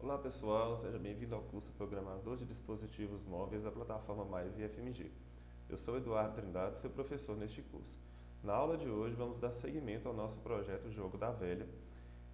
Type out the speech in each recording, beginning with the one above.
Olá pessoal, seja bem-vindo ao curso Programador de Dispositivos Móveis da plataforma Mais IFMG. Eu sou Eduardo Trindade, seu professor neste curso. Na aula de hoje vamos dar seguimento ao nosso projeto Jogo da Velha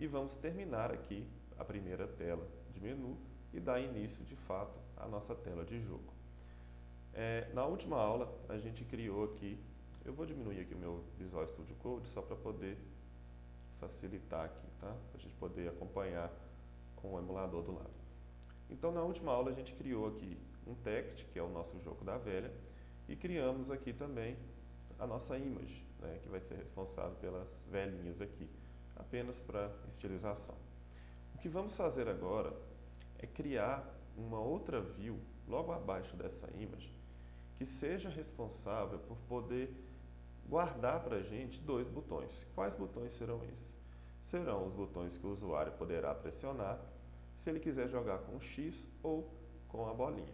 e vamos terminar aqui a primeira tela de menu e dar início de fato à nossa tela de jogo. Na última aula a gente criou aqui, eu vou diminuir aqui o meu Visual Studio Code só para poder facilitar aqui, tá? Para a gente poder acompanhar com o emulador do lado. Então, na última aula, a gente criou aqui um text, que é o nosso jogo da velha, e criamos aqui também a nossa image, né, que vai ser responsável pelas velhinhas aqui, apenas para estilização. O que vamos fazer agora é criar uma outra view logo abaixo dessa image, que seja responsável por poder guardar para a gente dois botões. Quais botões serão esses? Serão os botões que o usuário poderá pressionar se ele quiser jogar com o X ou com a bolinha,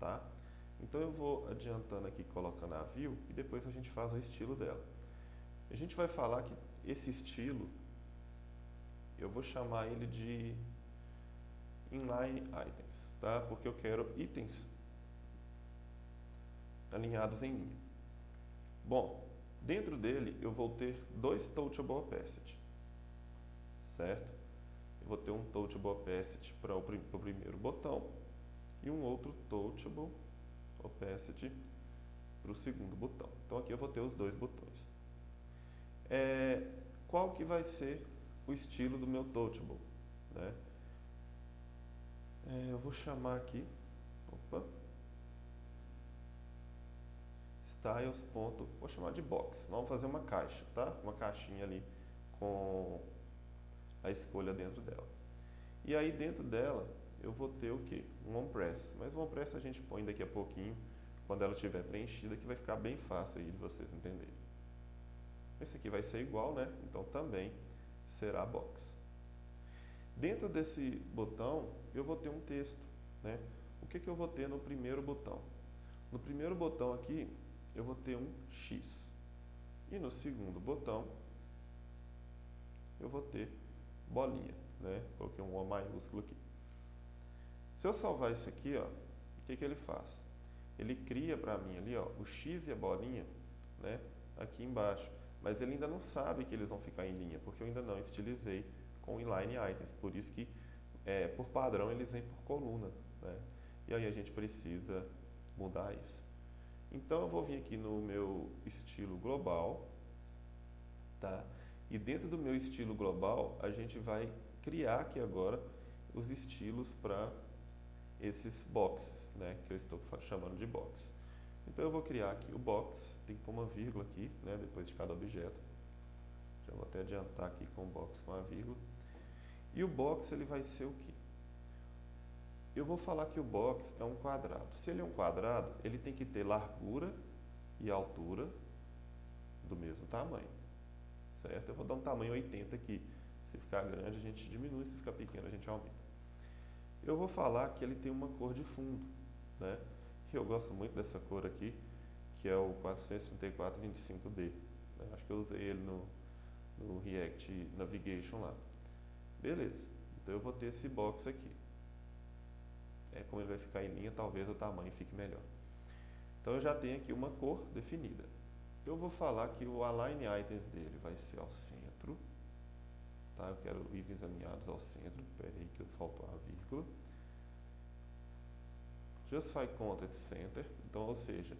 tá? Então eu vou adiantando aqui, colocando a view e depois a gente faz o estilo dela. A gente vai falar que esse estilo, eu vou chamar ele de Inline Items, tá? Porque eu quero itens alinhados em linha. Bom, dentro dele eu vou ter dois Touchable Opacity, certo? Eu vou ter um Touchable Opacity para o primeiro botão e um outro Touchable Opacity para o segundo botão. Então aqui eu vou ter os dois botões. Qual que vai ser o estilo do meu Touchable, né? Eu vou chamar aqui, styles. Vou chamar de box. Nós vamos fazer uma caixa, tá? Uma caixinha ali com a escolha dentro dela. E aí dentro dela eu vou ter o que? Um onPress. Mas o onPress a gente põe daqui a pouquinho, quando ela estiver preenchida, que vai ficar bem fácil aí de vocês entenderem. Esse aqui vai ser igual, né? Então também será box. Dentro desse botão eu vou ter um texto, né? O que eu vou ter no primeiro botão? No primeiro botão aqui eu vou ter um X. E no segundo botão eu vou ter bolinha, né? Coloquei um O maiúsculo aqui. Se eu salvar isso aqui, ó, o que ele faz? Ele cria para mim ali, ó, o X e a bolinha, né, aqui embaixo. Mas ele ainda não sabe que eles vão ficar em linha, porque eu ainda não estilizei com inline items. Por isso que, por padrão, eles vêm por coluna, né? E aí a gente precisa mudar isso. Então eu vou vir aqui no meu estilo global, tá? E dentro do meu estilo global, a gente vai criar aqui agora os estilos para esses boxes, né, que eu estou chamando de box. Então eu vou criar aqui o box, tem que pôr uma vírgula aqui, né, depois de cada objeto. Já vou até adiantar aqui com o box com a vírgula. E o box ele vai ser o quê? Eu vou falar que o box é um quadrado. Se ele é um quadrado, ele tem que ter largura e altura do mesmo tamanho, certo? Eu vou dar um tamanho 80 aqui. Se ficar grande a gente diminui, se ficar pequeno a gente aumenta. Eu vou falar que ele tem uma cor de fundo, né? E eu gosto muito dessa cor aqui, que é o 434-25D. Né? Acho que eu usei ele no React Navigation lá. Beleza. Então eu vou ter esse box aqui. Como ele vai ficar em linha, talvez o tamanho fique melhor. Então eu já tenho aqui uma cor definida. Eu vou falar que o Align Items dele vai ser ao centro. Tá? Eu quero itens alinhados ao centro. Espera aí que faltou a vírgula. Justify Content Center. Então, ou seja,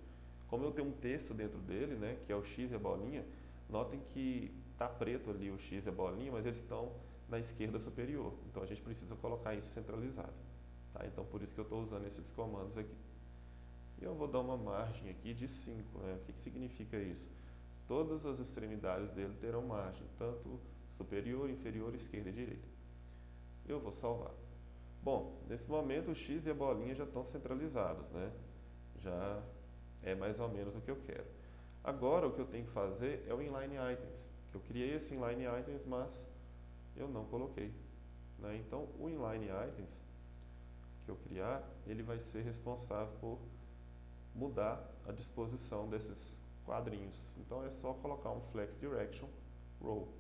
como eu tenho um texto dentro dele, né, que é o X e a bolinha, notem que está preto ali o X e a bolinha, mas eles estão na esquerda superior. Então a gente precisa colocar isso centralizado. Tá? Então por isso que eu estou usando esses comandos aqui. E eu vou dar uma margem aqui de 5. Né? O que significa isso? Todas as extremidades dele terão margem, tanto superior, inferior, esquerda e direita. Eu vou salvar. Bom, nesse momento o X e a bolinha já estão centralizados, né? Já é mais ou menos o que eu quero. Agora o que eu tenho que fazer é o Inline Items. Eu criei esse Inline Items, mas eu não coloquei. Né? Então o Inline Items que eu criar, ele vai ser responsável por mudar a disposição desses quadrinhos. Então é só colocar um Flex Direction Row.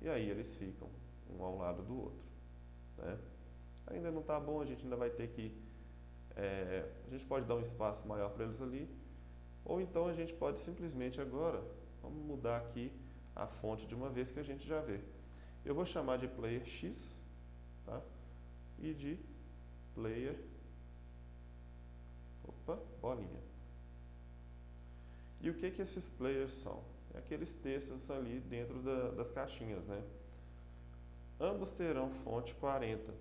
E aí eles ficam um ao lado do outro, né? ainda não está bom, a gente ainda vai ter que, a gente pode dar um espaço maior para eles ali, ou então a gente pode simplesmente agora, vamos mudar aqui a fonte de uma vez que a gente já vê. Eu vou chamar de player X, tá? E de player, bolinha. E o que esses players são? É aqueles textos ali dentro das caixinhas, né? Ambos terão fonte 40.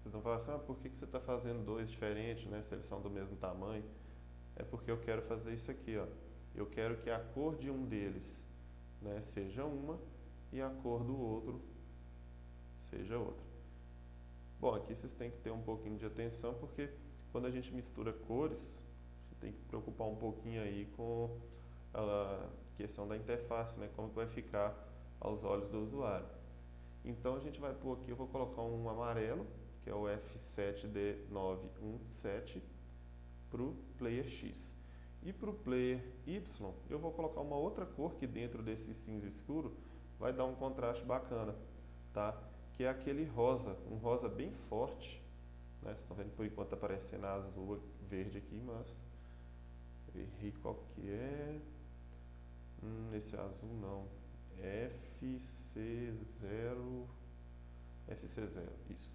Vocês vão falar assim, por que você está fazendo dois diferentes, né? Se eles são do mesmo tamanho. É porque eu quero fazer isso aqui, ó. Eu quero que a cor de um deles, né, seja uma e a cor do outro seja outra. Bom, aqui vocês têm que ter um pouquinho de atenção, porque quando a gente mistura cores, a gente tem que preocupar um pouquinho aí com a questão da interface, né, como que vai ficar aos olhos do usuário. Então a gente vai pôr aqui, eu vou colocar um amarelo, que é o F7D917, para o player X. E para o player Y, eu vou colocar uma outra cor que dentro desse cinza escuro vai dar um contraste bacana, tá? Que é aquele rosa, um rosa bem forte, né? Vocês estão vendo por enquanto está aparecendo azul, verde aqui, mas eu errei qual que é. Esse azul não. FC0, isso.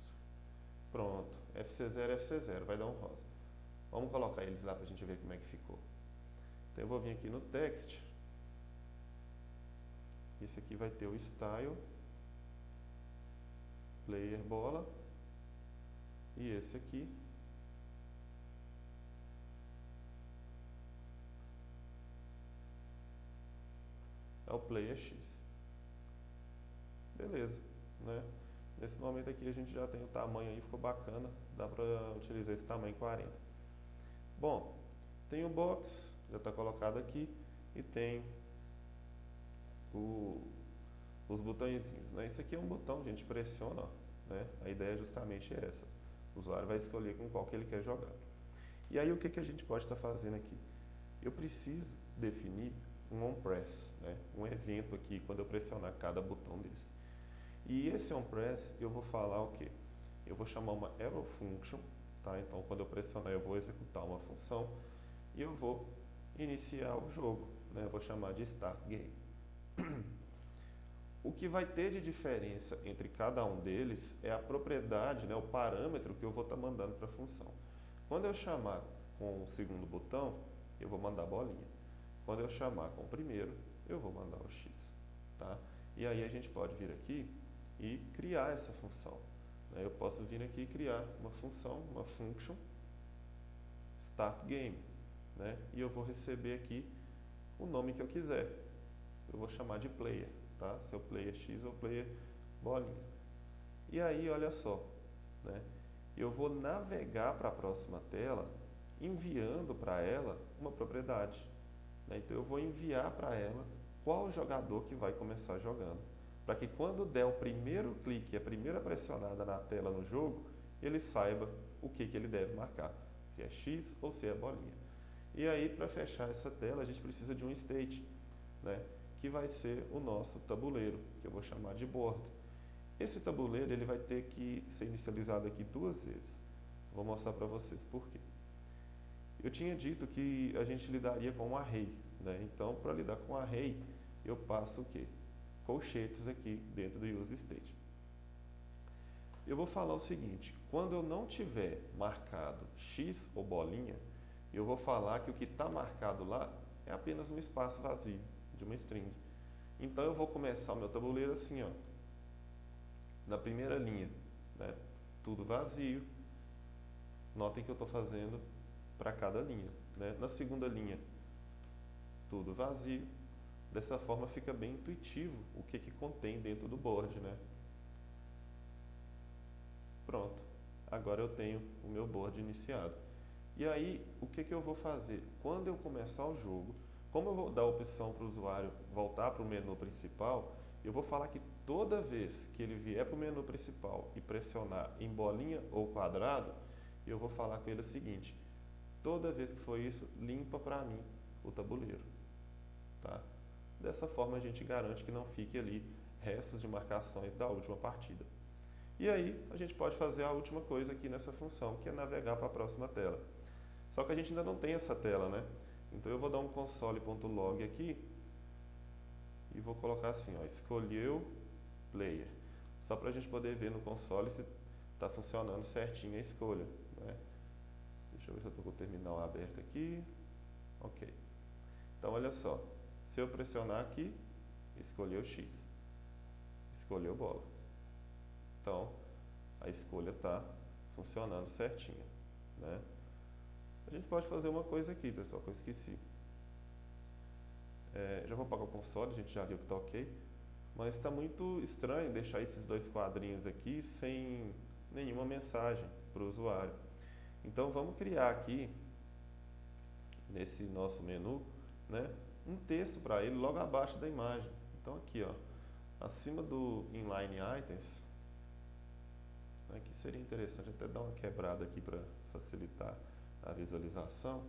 Pronto, FC0, vai dar um rosa. Vamos colocar eles lá para a gente ver como é que ficou. Então eu vou vir aqui no text. Esse aqui vai ter o style, player bola, e esse aqui é o player X. Beleza, né? Nesse momento aqui a gente já tem o tamanho aí, ficou bacana, dá para utilizar esse tamanho 40. Bom, tem o box, já está colocado aqui, e tem os botõezinhos, né? Esse aqui é um botão, a gente pressiona, ó, né? A ideia é justamente essa. O usuário vai escolher com qual que ele quer jogar. E aí o que a gente pode estar fazendo aqui? Eu preciso definir um onPress, né? Um evento aqui quando eu pressionar cada botão desse. E esse onPress eu vou falar o quê? Eu vou chamar uma arrow function, tá? Então quando eu pressionar eu vou executar uma função e eu vou iniciar o jogo, né? Eu vou chamar de start game. O que vai ter de diferença entre cada um deles é a propriedade, né, o parâmetro que eu vou estar mandando para a função. Quando eu chamar com o segundo botão, eu vou mandar a bolinha. Quando eu chamar com o primeiro, eu vou mandar o X. Tá? E aí a gente pode vir aqui e criar essa função. Né? Eu posso vir aqui e criar uma função, uma function, start game. Né? E eu vou receber aqui o nome que eu quiser. Eu vou chamar de player. Tá? Se é o player X ou player bolinha. E aí, olha só, né? Eu vou navegar para a próxima tela enviando para ela uma propriedade. Né? Então, eu vou enviar para ela qual jogador que vai começar jogando. Para que quando der o primeiro clique, a primeira pressionada na tela no jogo, ele saiba o que ele deve marcar. Se é X ou se é bolinha. E aí, para fechar essa tela, a gente precisa de um state, né? Que vai ser o nosso tabuleiro, que eu vou chamar de board. Esse tabuleiro ele vai ter que ser inicializado aqui duas vezes. Vou mostrar para vocês por quê. Eu tinha dito que a gente lidaria com um array, né? Então, para lidar com um array, eu passo o quê? Colchetes aqui dentro do useState. Eu vou falar o seguinte, quando eu não tiver marcado X ou bolinha, eu vou falar que o que está marcado lá é apenas um espaço vazio de uma string. Então eu vou começar o meu tabuleiro assim, ó, na primeira linha, né, tudo vazio. Notem que eu estou fazendo para cada linha, né? Na segunda linha, tudo vazio. Dessa forma fica bem intuitivo o que contém dentro do board, né? Pronto. Agora eu tenho o meu board iniciado. E aí, o que eu vou fazer? Quando eu começar o jogo, como eu vou dar a opção para o usuário voltar para o menu principal, eu vou falar que toda vez que ele vier para o menu principal e pressionar em bolinha ou quadrado, eu vou falar com ele o seguinte, toda vez que for isso, limpa para mim o tabuleiro. Tá? Dessa forma a gente garante que não fique ali restos de marcações da última partida. E aí a gente pode fazer a última coisa aqui nessa função, que é navegar para a próxima tela. Só que a gente ainda não tem essa tela, né? Então eu vou dar um console.log aqui e vou colocar assim, ó, escolheu player. Só para a gente poder ver no console se está funcionando certinho a escolha, né? Deixa eu ver se eu estou com o terminal aberto aqui. Ok. Então olha só, se eu pressionar aqui, escolheu X, escolheu bola. Então a escolha está funcionando certinho, né? A gente pode fazer uma coisa aqui, pessoal, que eu esqueci. Já vou apagar o console, a gente já viu que está ok. Mas está muito estranho deixar esses dois quadrinhos aqui sem nenhuma mensagem para o usuário. Então vamos criar aqui, nesse nosso menu, né, um texto para ele logo abaixo da imagem. Então aqui, ó, acima do Inline Items, aqui seria interessante até dar uma quebrada aqui para facilitar a visualização.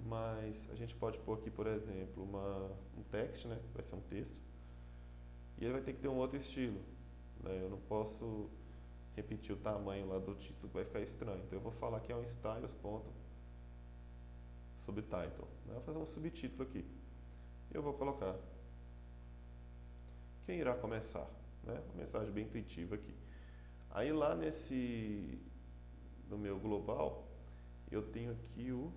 Mas a gente pode pôr aqui, por exemplo, um text, né? Vai ser um texto. E ele vai ter que ter um outro estilo, né? Eu não posso repetir o tamanho lá do título, que vai ficar estranho. Então eu vou falar que é um styles.subtitle, né? Vou fazer um subtítulo aqui. Eu vou colocar quem irá começar, né? Uma mensagem bem intuitiva aqui. Aí lá no meu global, eu tenho aqui o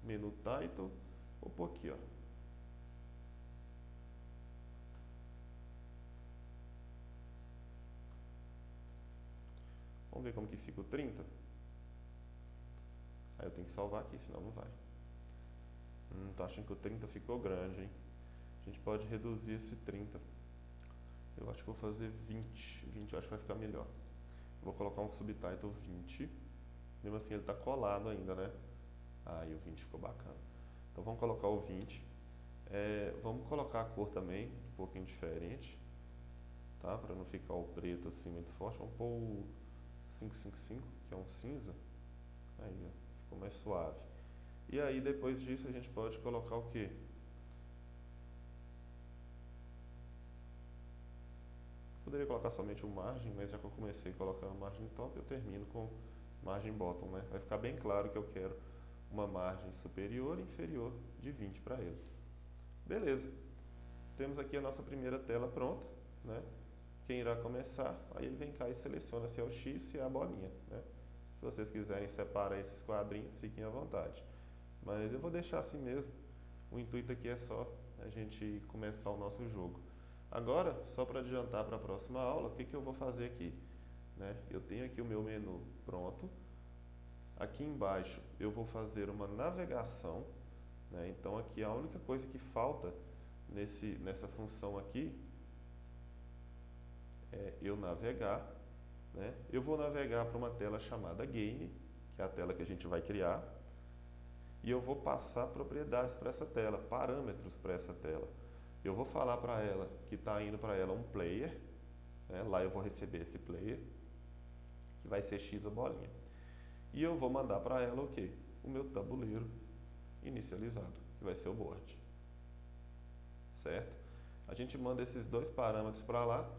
menu title, vou pôr aqui, ó. Vamos ver como que fica o 30? Aí eu tenho que salvar aqui, senão não vai. Tô achando que o 30 ficou grande, hein? A gente pode reduzir esse 30. Eu acho que vou fazer 20. 20 eu acho que vai ficar melhor. Vou colocar um subtitle 20. Mesmo assim ele está colado ainda, né? Aí o 20 ficou bacana. Então vamos colocar o 20. Vamos colocar a cor também, um pouquinho diferente, tá? Para não ficar o preto assim muito forte. Vamos pôr o 555, que é um cinza. Aí, ó, ficou mais suave. E aí depois disso a gente pode colocar o quê? Poderia colocar somente o margem, mas já que eu comecei colocando margem top, eu termino com margem bottom, né? Vai ficar bem claro que eu quero uma margem superior e inferior de 20 para ele. Beleza. Temos aqui a nossa primeira tela pronta, né? Quem irá começar, aí ele vem cá e seleciona se é o X, se é a bolinha, né? Se vocês quiserem separar esses quadrinhos, fiquem à vontade. Mas eu vou deixar assim mesmo. O intuito aqui é só a gente começar o nosso jogo. Agora, só para adiantar para a próxima aula, o que eu vou fazer aqui? Né? Eu tenho aqui o meu menu pronto. Aqui embaixo eu vou fazer uma navegação, né? Então aqui a única coisa que falta nessa função aqui é eu navegar, né? Eu vou navegar para uma tela chamada Game, que é a tela que a gente vai criar, e eu vou passar propriedades para essa tela, parâmetros para essa tela. Eu vou falar para ela que está indo para ela um player, né? Lá eu vou receber esse player, que vai ser X a bolinha. E eu vou mandar para ela o quê? O meu tabuleiro inicializado, que vai ser o board. Certo? A gente manda esses dois parâmetros para lá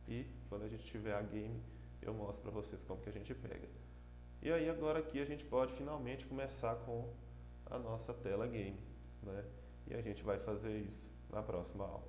e quando a gente tiver a game, eu mostro para vocês como que a gente pega. E aí agora aqui a gente pode finalmente começar com a nossa tela game, né? E a gente vai fazer isso na próxima aula.